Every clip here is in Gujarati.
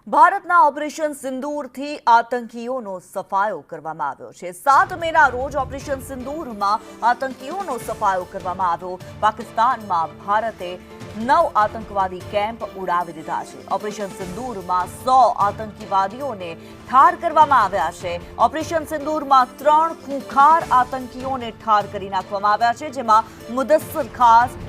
ભારતના ઓપરેશન સિંદૂરથી આતંકીઓનો સફાયો કરવામાં આવ્યો છે। 7 મેના રોજ ઓપરેશન સિંદૂરમાં આતંકીઓનો સફાયો કરવામાં આવ્યો। પાકિસ્તાનમાં ભારતે 9 આતંકવાદી કેમ્પ ઉડાવી દીધા છે। ઓપરેશન સિંદૂરમાં 100 આતંકવાદીઓને ઠાર કરવામાં આવ્યા છે। ઓપરેશન સિંદૂરમાં 3 ખૂંખાર આતંકીઓને ઠાર કરી નાખવામાં આવ્યા છે, જેમાં મુદસ્સર ખાસ,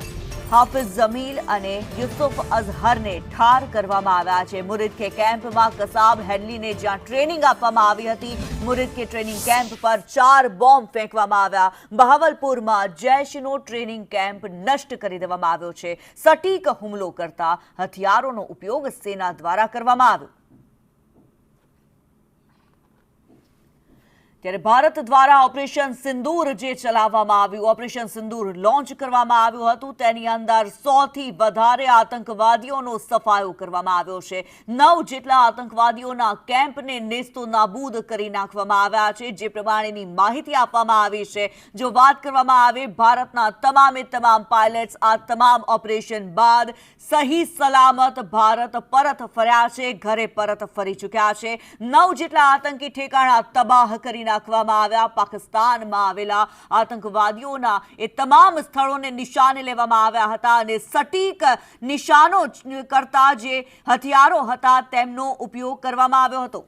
हाफिज जमील અને યુસુફ અઝહરને ઠાર કરવામાં આવ્યા છે। મુરીદ કે કેમ્પમાં કસાબ હેડલીને જ્યાં ટ્રેનિંગ આપવામાં આવી હતી, મુરીદ કે ટ્રેનિંગ કેમ્પ પર 4 બોમ્બ ફેંકવામાં આવ્યા। બહાવલપુરમાં જૈશનો ટ્રેનિંગ કેમ્પ નષ્ટ કરી દેવામાં આવ્યો છે। સટીક હુમલો કરતા હથિયારોનો ઉપયોગ સેના દ્વારા કરવામાં આવ્યો। ત્યારે ભારત દ્વારા ઓપરેશન સિંદૂર જે ચલાવવામાં આવ્યું, ઓપરેશન સિંદૂર લોન્ચ કરવામાં આવ્યું હતું, તેની અંદર 100 થી વધારે આતંકવાદીઓનો સફાયો કરવામાં આવ્યો છે। 9 જેટલા આતંકવાદીઓના કેમ્પને નેસ્તો નાબૂદ કરી નાખવામાં આવ્યા છે, જે પ્રમાણેની માહિતી આપવામાં આવી છે। જો વાત કરવામાં આવે, ભારતના તમામ પાયલટ્સ આ તમામ ઓપરેશન બાદ સહી સલામત ભારત પરત ફર્યા છે, ઘરે પરત ફરી ચૂક્યા છે। 9 જેટલા આતંકી ઠેકાણા તબાહ કરી નાખવામાં આવ્યા। પાકિસ્તાનમાં આવેલા આતંકવાદીઓના એ તમામ સ્થળોને નિશાને લેવામાં આવ્યા હતા અને સટીક નિશાનો કરતા જે હથિયારો હતા તેમનો ઉપયોગ કરવામાં આવ્યો હતો।